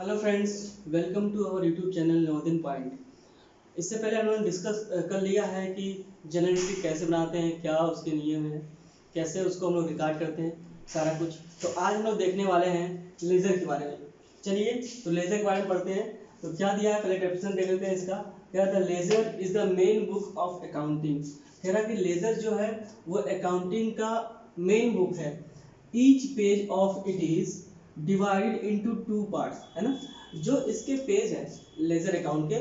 Hello friends, welcome to our YouTube channel northern point. इससे पहले हम लोगों ने डिस्कस कर लिया है कि जनरल एंट्री कैसे बनाते हैं, क्या उसके नियम हैं, कैसे उसको हम लोग रिकॉर्ड करते हैं, सारा कुछ। तो आज हम लोग देखने वाले हैं लेज़र के बारे में। चलिए तो लेज़र के बारे में पढ़ते हैं। तो क्या दिया है, पहले डेफिनेशन देख लेते हैं इसका। क्या था, laser is the main book of accounting. कह रहा कि लेज़र जो है वो अकाउंटिंग का मेन बुक है। Each page of it is divided into two parts, है ना। जो इसके पेज है लेजर अकाउंट के,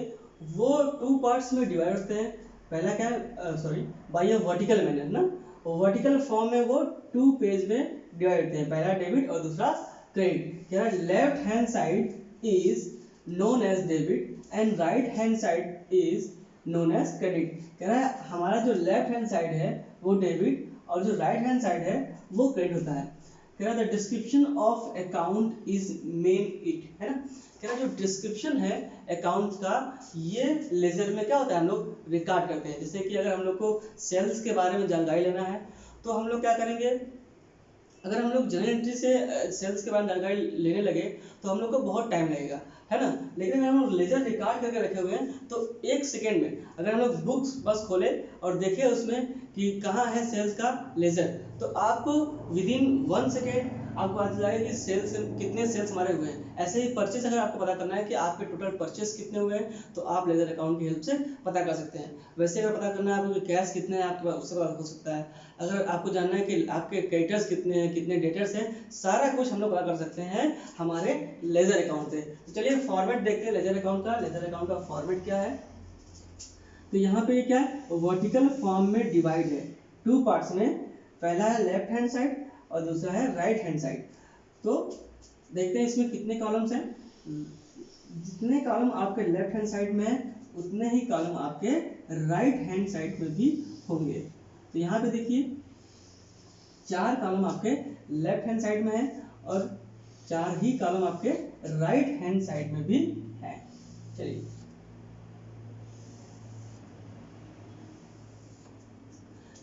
वो टू पार्ट्स में डिवाइड होते हैं। पहला क्या है, sorry, by a vertical manner ना, वर्टिकल फॉर्म में वो टू पेज में डिवाइड होते हैं। पहला डेबिट और दूसरा क्रेडिट। कह रहा है left hand side is known as debit and right hand side is known as credit. कह रहा है हमारा जो लेफ्ट हैंड साइड है वो डेबिट और जो राइट हैंड साइड है वो क्रेडिट होता है। कह रहा the description of account is main it, है ना। कह रहा जो डिस्क्रिप्शन है अकाउंट का, ये लेजर में क्या होता है, हम लोग रिकॉर्ड करते हैं। जैसे कि अगर हम लोग को सेल्स के बारे में जानकारी लेना है तो हम लोग क्या करेंगे, अगर हम लोग जनरल एंट्री से सेल्स के बारे में जानकारी लेने लगे तो हम लोग को बहुत टाइम लगेगा, है ना। लेकिन अगर हम लोग लेजर रिकॉर्ड करके रखे हुए हैं तो एक सेकेंड में अगर हम लोग बुक्स बस खोले और देखें उसमें कि कहाँ है सेल्स का लेजर, तो आपको विद इन 1 सेकेंड आपको पता जाएगा कि सेल्स कितने सेल्स हमारे हुए हैं। ऐसे ही परचेस अगर आपको पता करना है कि आपके टोटल परचेस कितने हुए हैं तो आप लेजर अकाउंट की हेल्प से पता कर सकते हैं। वैसे अगर पता करना है आपको कैश कितने हैं आपके पास, उससे पता हो सकता है। अगर आपको जानना है कि आपके क्रेडिटर्स कितने हैं, कितने डेटर्स हैं, सारा कुछ हम लोग पता कर सकते हैं हमारे लेजर अकाउंट से। तो चलिए फॉर्मेट देखते हैं लेजर अकाउंट का। लेजर अकाउंट का फॉर्मेट क्या है, तो यहाँ पे क्या है, वर्टिकल फॉर्म में डिवाइड है टू पार्ट्स में। पहला है लेफ्ट हैंड साइड और दूसरा है राइट हैंड साइड। तो देखते हैं इसमें कितने कॉलम्स हैं। जितने कॉलम आपके लेफ्ट हैंड साइड में है उतने ही कॉलम आपके राइट हैंड साइड में भी होंगे। तो यहाँ पे देखिए 4 कॉलम आपके लेफ्ट हैंड साइड में है और 4 ही कॉलम आपके राइट हैंड साइड में भी है। चलिए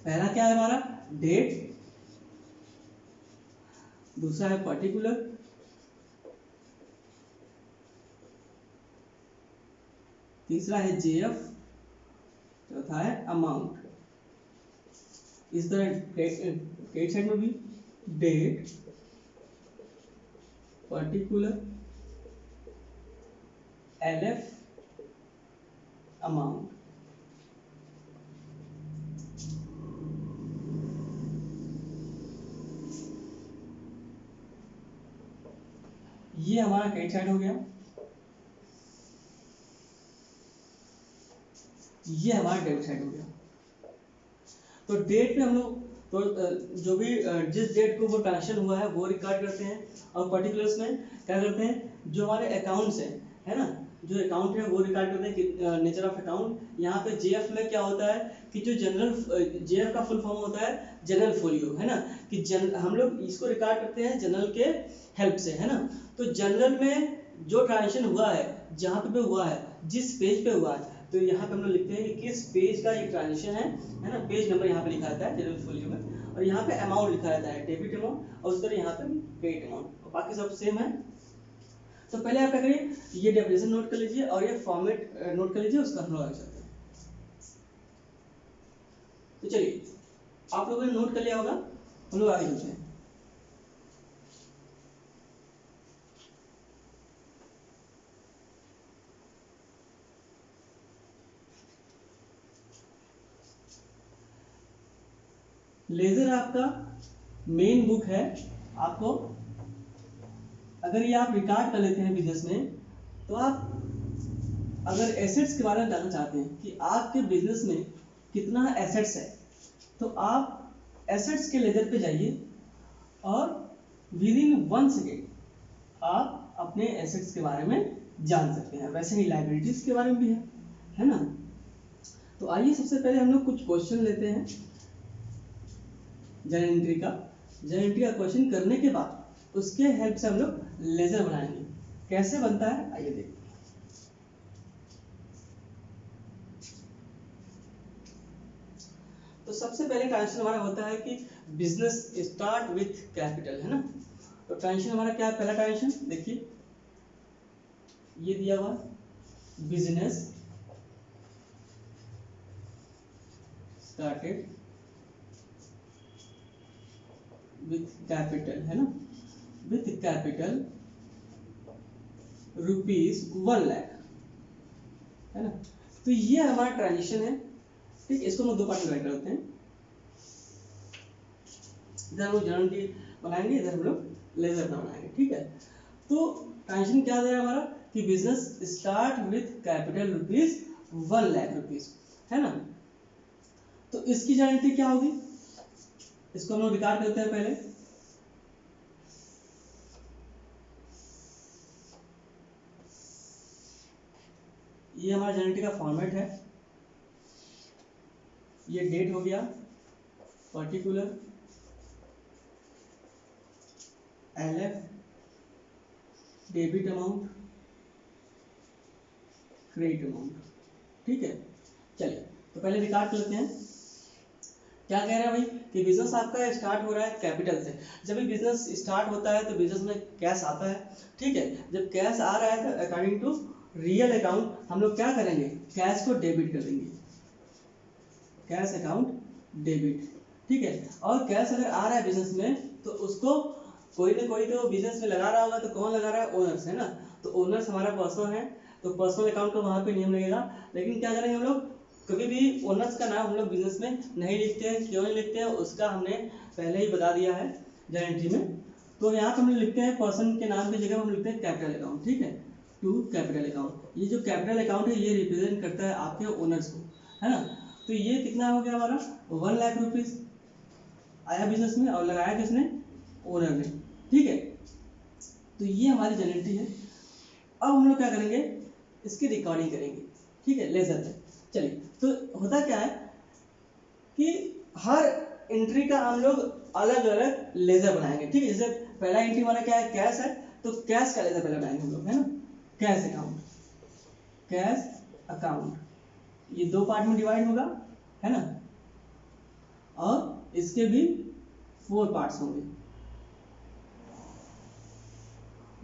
पहला क्या है हमारा, डेट। दूसरा है पर्टिकुलर। तीसरा है जेएफ। चौथा है अमाउंट। इस तरह क्रेडिट साइड में भी डेट, पर्टिकुलर, एलएफ, अमाउंट। ये हमारा क्रेडिट साइड हो गया, ये हमारा डेबिट साइड हो गया। तो डेट पे हम लोग तो जो भी जिस डेट को वो ट्रांजेक्शन हुआ है वो रिकॉर्ड करते हैं। और पर्टिकुलर्स में क्या करते हैं, जो हमारे अकाउंट्स हैं, है ना, जो अकाउंट है वो रिकॉर्ड करते हैं कि नेचर ऑफ अकाउंट। यहाँ पे जेएफ में क्या होता है कि जो जनरल, जेएफ का फुल फॉर्म होता है जनरल फोलियो, है ना, कि हम लोग इसको रिकॉर्ड करते हैं जनरल के हेल्प से, है ना। तो जनरल में जो ट्रांजेक्शन हुआ है, जहाँ पे हुआ है, जिस पेज पे हुआ है, तो यहाँ पे हम लोग लिखते हैं कि किस पेज का ये ट्रांजेक्शन है ना। पेज नंबर यहाँ पे लिखा रहता है जनरल फोलियो में, और यहाँ पे अमाउंट लिखा रहता है, डेबिट अमाउंट, और उस तरह यहाँ पे क्रेडिट अमाउंट, और बाकी सब सेम है। तो पहले आप क्या करिए, ये डेफिनेशन नोट कर लीजिए और ये फॉर्मेट नोट कर लीजिए, उसका हम लोग आगे चलते हैं। तो चलिए आप लोगों ने नोट कर लिया होगा, हम लोग आगे चलते हैं। लेजर आपका मेन बुक है। आपको अगर ये आप रिकॉर्ड कर लेते हैं बिजनेस में, तो आप अगर एसेट्स के बारे में जानना चाहते हैं कि आपके बिजनेस में कितना एसेट्स है, तो आप एसेट्स के लेजर पे जाइए और विद इन 1 सेकेंड आप अपने एसेट्स के बारे में जान सकते हैं। वैसे ही लाइबिलिटीज के बारे में भी है ना। तो आइए सबसे पहले हम लोग कुछ क्वेश्चन लेते हैं जनरल एंट्री का। जनरल एंट्री का क्वेश्चन करने के बाद उसके हेल्प से हम लोग लेजर बनाएंगे। कैसे बनता है आइए देखते हैं। तो सबसे पहले ट्रांजेक्शन हमारा होता है कि बिजनेस स्टार्ट विथ कैपिटल, है ना। तो ट्रांजेक्शन हमारा क्या है, पहला ट्रांजेक्शन देखिए, ये दिया हुआ बिजनेस स्टार्टेड विथ कैपिटल, है ना, विथ कैपिटल ₹1,00,000, है ना। तो ये हमारा ट्रांजिशन है, ठीक। इसको हम लोग दो पार्ट में डिवाइड करते हैं। इधर हम लोग जर्नल बनाएंगे, इधर हम लोग लेजर बनाएंगे, ठीक है। तो ट्रांजिशन क्या दे रहा है हमारा कि बिजनेस स्टार्ट विथ कैपिटल ₹1,00,000, है ना। तो इसकी जर्नल क्या होगी, इसको हम लोग रिकॉर्ड करते हैं पहले। ये हमारा जर्नल का फॉर्मेट है। ये डेट हो गया, particular, LF, debit amount, credit amount, ठीक है। चलिए तो पहले रिकॉर्ड कर लेते हैं। क्या कह रहे हैं भाई कि बिजनेस आपका स्टार्ट हो रहा है कैपिटल से। जब भी बिजनेस स्टार्ट होता है तो बिजनेस में कैश आता है, ठीक है। जब कैश आ रहा है तो अकॉर्डिंग टू रियल अकाउंट हम लोग क्या करेंगे, कैश को डेबिट कर देंगे, कैश अकाउंट डेबिट, ठीक है। और कैश अगर आ रहा है बिजनेस में तो उसको कोई ना कोई तो बिजनेस में लगा रहा होगा, तो कौन लगा रहा है, ओनर्स, है ना। तो ओनर्स हमारा पर्सनल है, तो पर्सनल अकाउंट का वहाँ पे नियम लगेगा। लेकिन क्या करेंगे हम लोग, कभी भी ओनर्स का नाम हम लोग बिजनेस में नहीं लिखते हैं। क्यों नहीं लिखते हैं, उसका हमने पहले ही बता दिया है जर्नल एंट्री में। तो यहाँ पे हम लिखते हैं पर्सन के नाम की जगह हम लिखते हैं कैपिटल अकाउंट, ठीक है, टू कैपिटल अकाउंट। ये जो कैपिटल अकाउंट है ये रिप्रेजेंट करता है आपके ओनर्स को, है ना। तो ये कितना हो गया हमारा, ₹1,00,000 आया बिजनेस में और लगाया किसने, ओनर ने, ठीक है। तो ये हमारी जर्नल एंट्री है। अब हम लोग क्या करेंगे, इसकी रिकॉर्डिंग करेंगे, ठीक है, लेजर पे। चलिए तो होता क्या है कि हर एंट्री का हम लोग अलग अलग लेजर बनाएंगे, ठीक है। जैसे पहला एंट्री हमारा क्या है, कैश है, तो कैश का लेजर पहले बनाएंगे हम लोग, है ना। कैश अकाउंट, कैश अकाउंट, ये दो पार्ट में डिवाइड होगा, है ना। और इसके भी 4 पार्ट्स होंगे,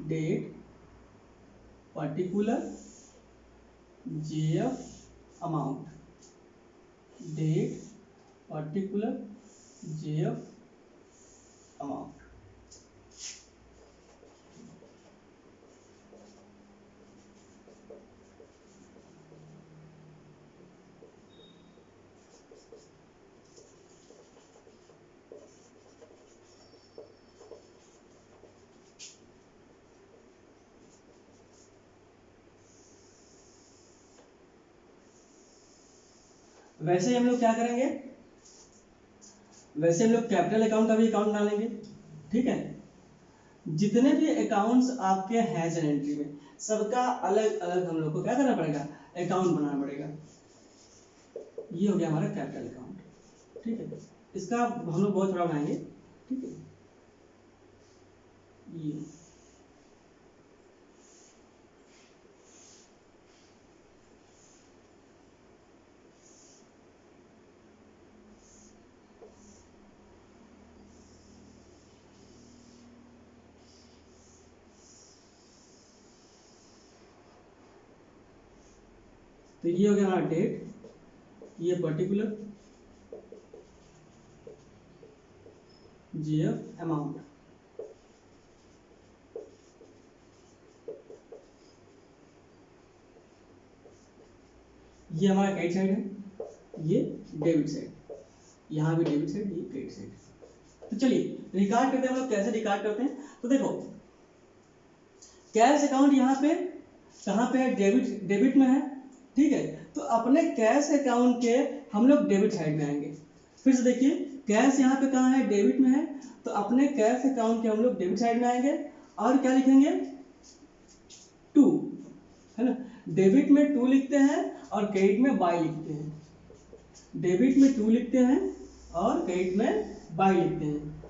date, particular, JF, amount, date, particular, JF, amount. वैसे ही हम लोग क्या करेंगे, वैसे हम लोग कैपिटल अकाउंट का भी अकाउंट डालेंगे, ठीक है। जितने भी अकाउंट्स आपके हैं जर्नल एंट्री में, सबका अलग अलग हम लोग को क्या करना पड़ेगा, अकाउंट बनाना पड़ेगा। ये हो गया हमारा कैपिटल अकाउंट, ठीक है। इसका हम लोग बहुत थोड़ा बनाएंगे, ठीक है। ये तो ये हो गया हमारा डेट, ये पर्टिकुलर, JF, अमाउंट। ये हमारा क्रेडिट साइड है, ये डेबिट साइड, यहाँ भी डेबिट साइड, ये क्रेडिट साइड। तो चलिए रिकॉर्ड करते हैं हम लोग, कैसे रिकॉर्ड करते हैं। तो देखो कैश अकाउंट यहाँ पे कहाँ पे है, डेबिट में है, ठीक है। तो अपने कैश अकाउंट के हम लोग डेबिट साइड में आएंगे। फिर से देखिए कैश यहाँ पे कहाँ है, डेबिट में है, तो अपने कैश अकाउंट के हम लोग डेबिट साइड में आएंगे और क्या लिखेंगे, 2, है ना। डेबिट में 2 लिखते हैं और क्रेडिट में बाई लिखते हैं। डेबिट में 2 लिखते हैं और क्रेडिट में बाई लिखते हैं,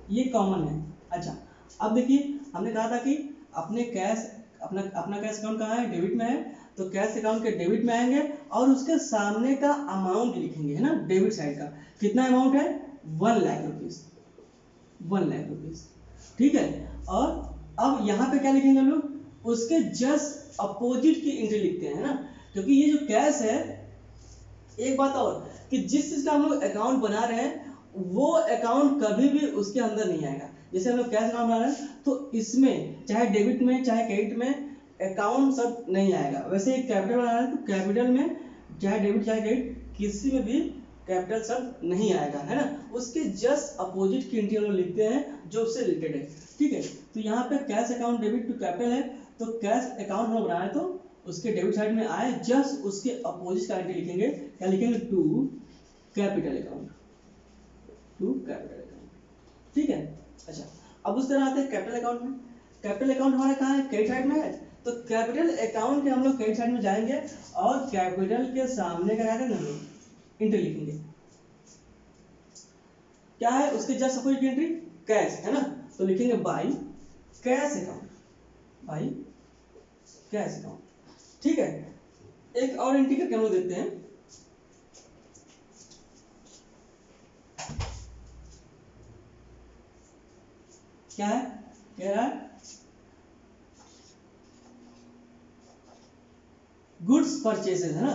ये कॉमन है। अच्छा अब देखिए हमने कहा था कि अपने कैश अपना कैश अकाउंट कहाँ है, डेबिट में है, तो कैश अकाउंट के डेबिट में आएंगे और उसके सामने का अमाउंट लिखेंगे, है ना, डेबिट साइड का। कितना अमाउंट है, ₹1,00,000, ₹1,00,000, ठीक है। और अब यहाँ पे क्या लिखेंगे हम लोग, उसके जस्ट अपोजिट की एंट्री लिखते हैं ना, क्योंकि ये जो कैश है, एक बात और कि जिस चीज का हम लोग अकाउंट बना रहे हैं वो अकाउंट कभी भी उसके अंदर नहीं आएगा। जैसे हम लोग कैश अकाउंट बना रहे हैं तो इसमें चाहे डेबिट में चाहे क्रेडिट में अकाउंट सब नहीं आएगा। वैसे एक कैपिटल बना रहे हैं तो कैपिटल में चाहे डेबिट चाहे क्रेडिट किसी में भी कैपिटल सब नहीं आएगा, है ना। उसके जस्ट अपोजिट की एंट्री हम लोग लिखते हैं जो उससे रिलेटेड है, ठीक है। तो यहाँ पे cash account debit to capital है, तो कैश अकाउंट हम बनाए तो उसके डेबिट साइड में आए, जस्ट उसके अपोजिट का एंट्री लिखेंगे, क्या लिखेंगे, to capital account, to capital account, ठीक है। अच्छा, अब उस तरह आते हैं कैपिटल अकाउंट में। कैपिटल अकाउंट हमारा कहाँ है, क्रेडिट साइड में है, तो कैपिटल अकाउंट के हम लोग क्रेडिट साइड में जाएंगे और कैपिटल के सामने का क्या करेंगे, एंट्री लिखेंगे, क्या है उसके जस्ट अपोजिट की एंट्री, कैश, है ना। तो लिखेंगे by cash account, by cash account, ठीक है। एक और एंट्री करके हम लोग देखते हैं, क्या है, कह रहा है गुड्स परचेसेस, है ना,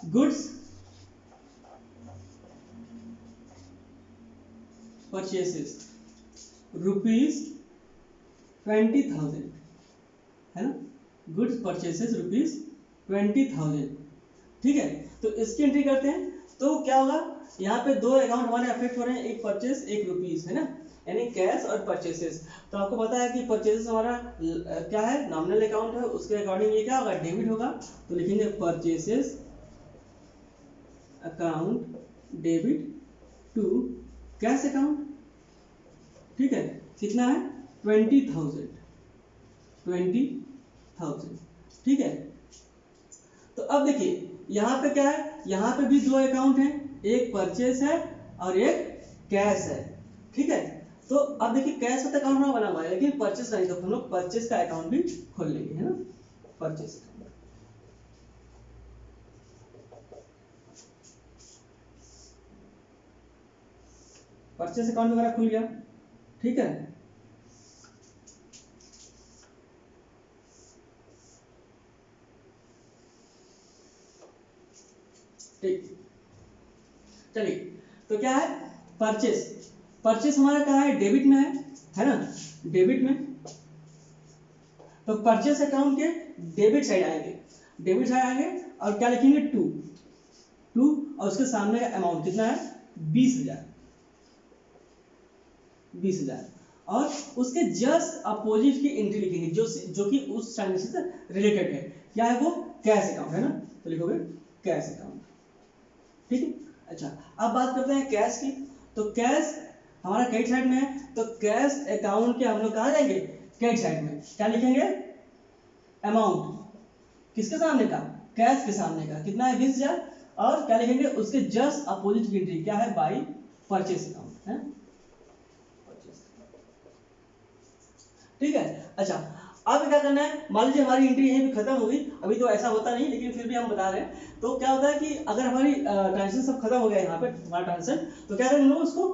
गुड्स परचेसेस ₹20,000, है ना, गुड्स परचेसेस ₹20,000, ठीक है। तो इसकी एंट्री करते हैं तो क्या होगा, यहाँ पे दो अकाउंट हमारे अफेक्ट हो रहे हैं, एक परचेस एक रुपीस, है ना, यानी कैश और परचेसेस। तो आपको पता है कि परचेसेस हमारा क्या है, नॉमिनल अकाउंट है, उसके अकॉर्डिंग ये क्या होगा, डेबिट होगा। तो लिखेंगे purchases account debit to cash account, ठीक है। कितना है, 20,000, 20,000, ठीक है। तो अब देखिए यहाँ पे क्या है, यहाँ पे भी दो अकाउंट है, एक परचेस है और एक कैश है, ठीक है। तो अब देखिए कैश का अकाउंट हमारा बना हुआ है लेकिन परचेस का नहीं, तो हम लोग परचेस का अकाउंट भी खोल लेंगे, है ना, परचेस अकाउंट। परचेस अकाउंट हमारा खुल गया, ठीक है। ठीक, चलिए, तो क्या है, परचेस, परचेस हमारा कहाँ है, डेबिट में है ना, डेबिट में। तो परचेस अकाउंट के डेबिट साइड आएंगे, डेबिट साइड आएंगे और क्या लिखेंगे, टू, टू और उसके सामने का अमाउंट कितना है, 20,000, 20,000 और उसके जस्ट अपोजिट की एंट्री लिखेंगे जो कि उस ट्रांजेक्शन से रिलेटेड है, क्या है वो, कैश अकाउंट, है ना। तो लिखोगे कैश अकाउंट, ठीक है। अच्छा, अब बात करते हैं कैश की। तो कैश हमारा क्रेडिट साइड में है, तो कैश अकाउंट के हम लोग कहाँ जाएंगे, क्रेडिट साइड में, क्या लिखेंगे, अमाउंट किसके सामने का, कैश के सामने का, कितना है, 20,000 और क्या लिखेंगे उसके जस्ट अपोजिट की एंट्री, क्या है, बाई परचेस अकाउंट, है, ठीक है। अच्छा, अब क्या करना है, मान लीजिए हमारी एंट्री यहीं पे खत्म हो गई, अभी तो ऐसा होता नहीं लेकिन फिर भी हम बता रहे हैं। तो क्या होता है कि अगर हमारी ट्रांजेक्शन सब खत्म हो गया यहाँ पे हमारा ट्रांजेक्शन, तो क्या करेंगे हम लोग उसको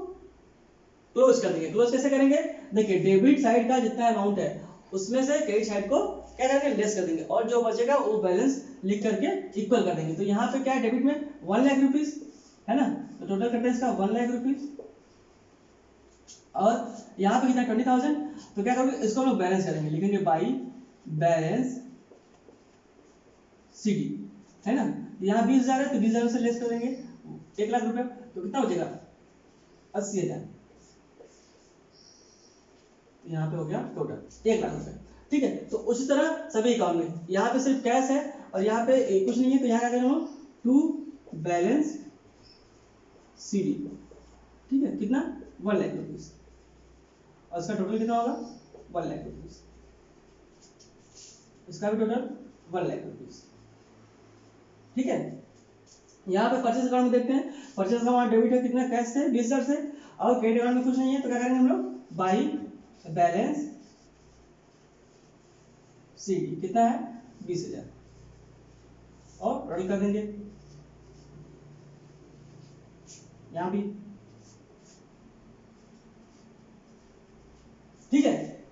क्लोज कर देंगे। क्लोज कैसे करेंगे, देखिए डेबिट साइड का जितना अमाउंट है उसमें से क्रेडिट साइड को क्या करेंगे, लेस कर देंगे और जो बचेगा वो बैलेंस लिख करके इक्वल कर देंगे। तो यहाँ पे क्या है, डेबिट में 1 लाख रुपीज, है ना, तो टोटल करते हैं इसका 1 लाख रुपीज और यहाँ पे कितना 20,000। तो क्या करोगे, इसको हम लोग बैलेंस करेंगे, लिखेंगे बाई बैलेंस सीडी, है ना। यहाँ 20,000 है तो 20,000 से लेस कर देंगे 1 लाख रुपए, तो कितना बचेगा 80,000। यहाँ पे हो गया टोटल 1 लाख रुपए, ठीक है। तो उसी तरह सभी अकाउंट में यहाँ पे सिर्फ कैश है और यहाँ पे कुछ नहीं है, तो यहाँ क्या करेंगे हम, टू बैलेंस सीडी, ठीक है, कितना 1 लाख रुपीज और इसका टोटल कितना होगा 1 लाख रुपीज, इसका भी टोटल 1 लाख रुपीज, ठीक है। यहाँ पे परचेस अकाउंट में देखते हैं, परचेस अकाउंट डेबिट है कितना, कैश से 20,000 से और क्रेडिट अकाउंट में कुछ नहीं है, तो क्या करेंगे हम लोग, बाई बैलेंस सीडी, कितना है 20,000 और टोटल कर देंगे यहाँ भी, ठीक है।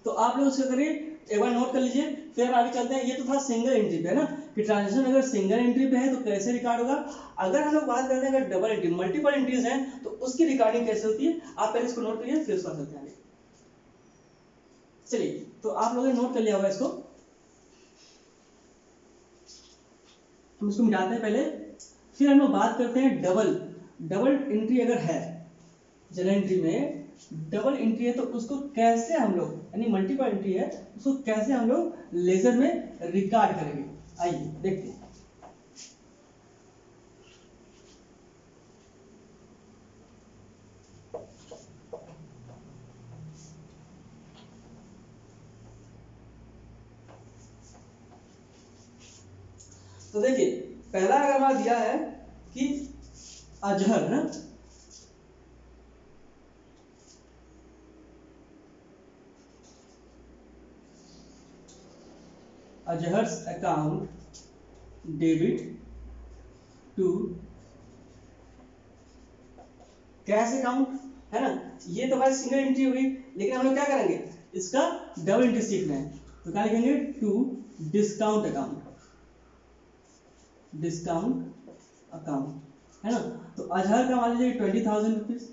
तो आप लोग उसका करिए एक बार नोट कर लीजिए, फिर हम आगे चलते हैं। ये तो था सिंगल एंट्री पे है ना, कि ट्रांजेक्शन अगर सिंगल एंट्री पे है तो कैसे रिकॉर्ड होगा। अगर हम लोग बात करते हैं अगर डबल एंट्री मल्टीपल एंट्रीज हैं तो उसकी रिकॉर्डिंग कैसे होती है, आप पहले इसको नोट करिए फिर उसका चलते हैं आगे। चलिए, तो आप लोगों ने नोट कर लिया होगा इसको, हम इसको मिटाते हैं पहले, फिर हम लोग बात करते हैं डबल एंट्री अगर है जनरल एंट्री में, डबल एंट्री है तो उसको कैसे हम लोग, यानी मल्टीपल एंट्री है उसको कैसे हम लोग लेजर में रिकॉर्ड करेंगे। आइए देखते हैं। तो देखिए, पहला अगर हमारा दिया है कि अजहर ना, Azhar's account debit to cash account, है ना। ये तो भाई सिंगल एंट्री हो गई, लेकिन हम लोग क्या करेंगे, इसका डबल एंट्री सीखना है, तो क्या लिखेंगे, to discount account, discount account, है ना। तो अजहर का मान लीजिए 20,000 रुपीज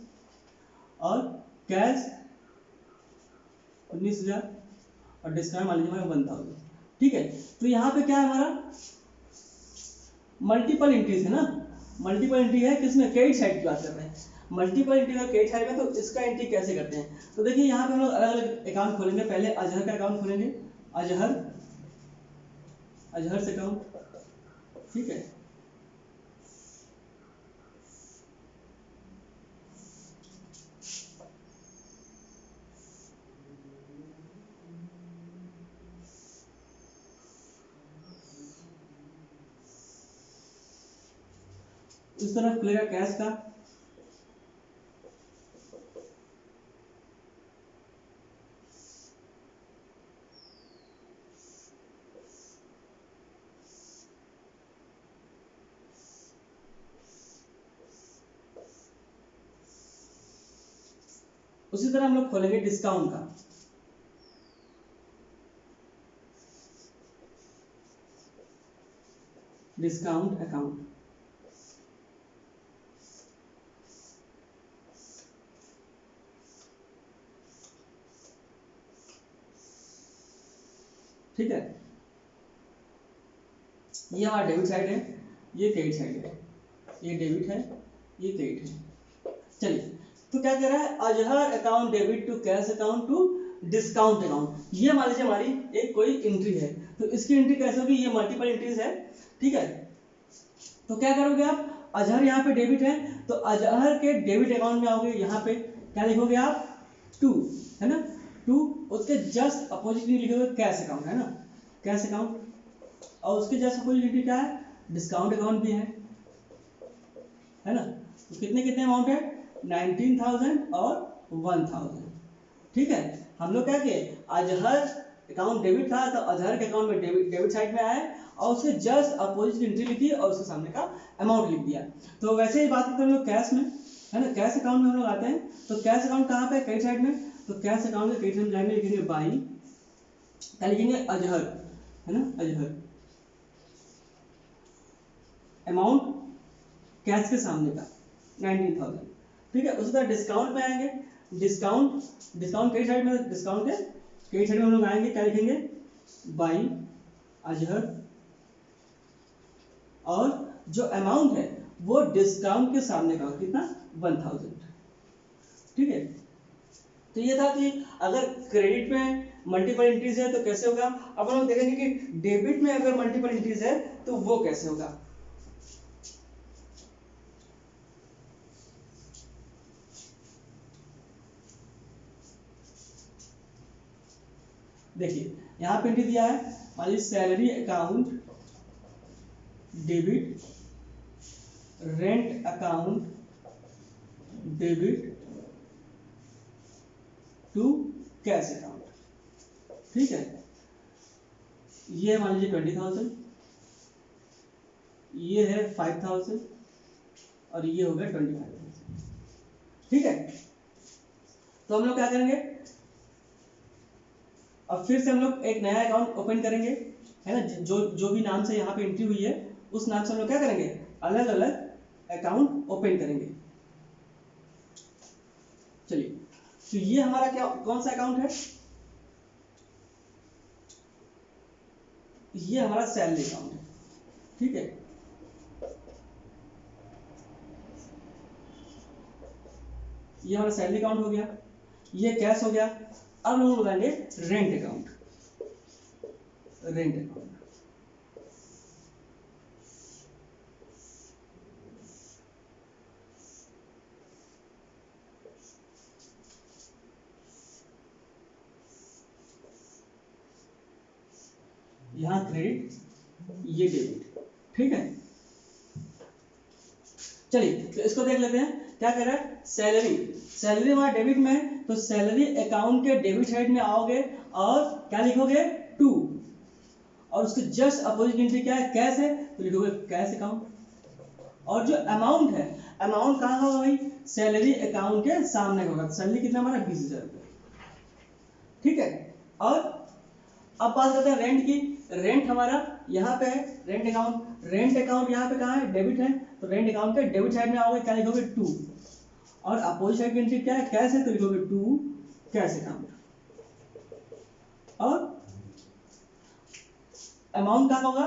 और कैश 19,000 और डिस्काउंट मान लीजिए हमारा 1,000, ठीक है। तो यहाँ पे क्या है हमारा मल्टीपल एंट्रीज है ना, मल्टीपल एंट्री है किसमें, क्रेडिट साइड की बात कर रहे हैं, मल्टीपल एंट्री है क्रेडिट साइड में, तो इसका एंट्री कैसे करते हैं। तो देखिए यहाँ पे हम लोग अलग अलग अकाउंट खोलेंगे, पहले अजहर का अकाउंट खोलेंगे, अजहर से अकाउंट, ठीक है। इस तरफ खुलेगा कैश का, उसी तरह हम लोग खोलेंगे डिस्काउंट का, डिस्काउंट अकाउंट, ठीक है। ये हमारा डेबिट साइड है, ये क्रेडिट साइड है, ये डेबिट है, ये क्रेडिट है। चलिए, तो क्या कह रहा है, Azhar account debit to cash account to discount account, ये मान लीजिए हमारी एक कोई एंट्री है, तो इसकी एंट्री कैसे होगी, ये मल्टीपल एंट्रीज है, ठीक है। तो क्या करोगे आप, अजहर यहाँ पे डेबिट है तो अजहर के डेबिट अकाउंट में आओगे, यहाँ पे क्या लिखोगे आप, टू, है ना, टू, उसके जस्ट अपोजिट लिखोगे कैश अकाउंट, है ना, कैश अकाउंट, और उसके जस्ट अपोजिट क्या है, डिस्काउंट अकाउंट भी है ना। तो कितने कितने अमाउंट है, 19,000 और 1,000, ठीक है। हम लोग क्या किए, अजहर अकाउंट डेबिट था तो अजहर के अकाउंट में डेबिट साइड में आया और उसके जस्ट अपोजिट एंट्री लिखी और उसके सामने का अमाउंट लिख दिया। तो वैसे ही बात करते हैं हम लोग कैश में, है ना, कैश अकाउंट में हम लोग आते हैं, तो कैश अकाउंट कहाँ पे, क्रेडिट साइड में, तो कैश अकाउंट के क्रेडिट साइड में लिखेंगे बाई, क्या लिखेंगे, अजहर, है ना, अजहर, अमाउंट कैश के सामने का 19,000, ठीक है। उसी तरह डिस्काउंट में आएंगे, डिस्काउंट क्रेडिट साइड में, डिस्काउंट के क्रेडिट साइड में हम लोग आएंगे, क्या लिखेंगे, बाई अजहर, और जो अमाउंट है वो डिस्काउंट के सामने का कितना, 1,000, ठीक है। तो ये था कि अगर क्रेडिट में मल्टीपल एंट्रीज है तो कैसे होगा। अब हम लोग देखेंगे कि डेबिट में अगर मल्टीपल एंट्रीज है तो वो कैसे होगा। देखिए यहाँ पे एंट्री दिया है, मान लीजिए salary account debit, rent account debit to cash account, ठीक है। ये मान लीजिए 20,000, ये है 5,000 और ये हो गया 25,000, ठीक है। तो हम लोग क्या करेंगे, अब फिर से हम लोग एक नया अकाउंट ओपन करेंगे, है ना, जो भी नाम से यहाँ पे एंट्री हुई है उस नाम से हम लोग क्या करेंगे, अलग अलग अकाउंट ओपन करेंगे। चलिए, तो ये हमारा क्या कौन सा अकाउंट है, ये हमारा सैलरी अकाउंट है, ठीक है। ये हमारा सैलरी अकाउंट हो गया, ये कैश हो गया। अब हम बताएंगे रेंट अकाउंट। रेंट अकाउंट यहाँ क्रेडिट, ये डेबिट, ठीक है। चलिए, तो इसको देख लेते हैं क्या कर रहा है, सैलरी। सैलरी हमारा डेबिट में है, तो सैलरी अकाउंट के डेबिट साइड में आओगे और क्या लिखोगे, 2, और उसके जस्ट अपोजिट एंट्री क्या है, कैश है, तो लिखोगे कैश अकाउंट। और जो अमाउंट है, अमाउंट कहाँ होगा भाई, सैलरी अकाउंट के सामने होगा। सैलरी कितना हमारा 20,000 रुपये, ठीक है। और अब बात करते हैं रेंट की। रेंट हमारा यहाँ पे है, रेंट अकाउंट। रेंट अकाउंट यहाँ पे कहाँ है, डेबिट है, तो रेंट अकाउंट के डेबिट साइड में आओगे, क्या लिखोगे, 2, और अपोजिट साइड की एंट्री क्या है, कैश है, तो लिखोगे 2 कैश अकाउंट। और अमाउंट कहाँ होगा,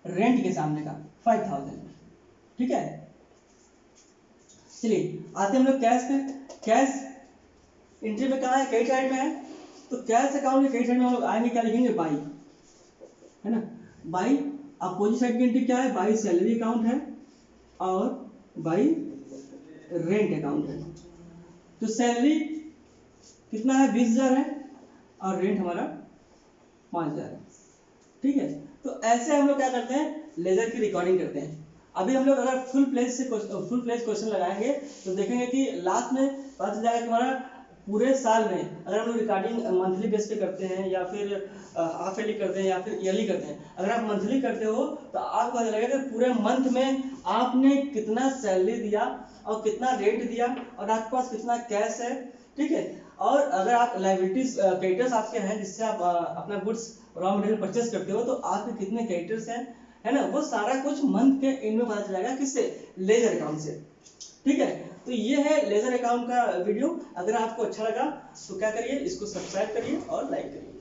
रेंट के सामने का 5,000, ठीक है। चलिए, आते हम लोग कैश पे। कैश एंट्री में कहाँ है, क्रेडिट साइड में है, तो कैश अकाउंट के क्रेडिट साइड में हम लोग आएंगे, क्या लिखेंगे, बाई, है ना, बाई। अपोजिट साइड की एंट्री क्या है, बाई सैलरी अकाउंट है और बाई रेंट अकाउंट है। तो सैलरी कितना है, 20,000 है, और रेंट हमारा 5,000 है, ठीक है। तो ऐसे हम लोग क्या करते हैं, लेजर की रिकॉर्डिंग करते हैं। अभी हम लोग अगर फुल प्लेज क्वेश्चन लगाएंगे तो देखेंगे कि लास्ट में पता चल जाएगा कि हमारा पूरे साल में अगर हम लोग रिकॉर्डिंग मंथली बेस पे करते हैं या फिर हाफ ईयरली करते हैं या फिर ईयरली करते हैं। अगर आप मंथली करते हो तो आपको पता चलेगा कि पूरे मंथ में आपने कितना सैलरी दिया और कितना रेंट दिया और आपके पास कितना कैश है, ठीक है। और अगर आप लाइबिलिटीज क्रेडिटर्स आपके हैं जिससे आप अपना गुड्स रॉ मटेरियल परचेस करते हो तो आपके कितने क्रेडिटर्स हैं, है ना, वो सारा कुछ मंथ के एंड में पता चलेगा, किससे, लेजर अकाउंट से, ठीक है। तो ये है लेजर अकाउंट का वीडियो। अगर आपको अच्छा लगा तो क्या करिए, इसको सब्सक्राइब करिए और लाइक करिए।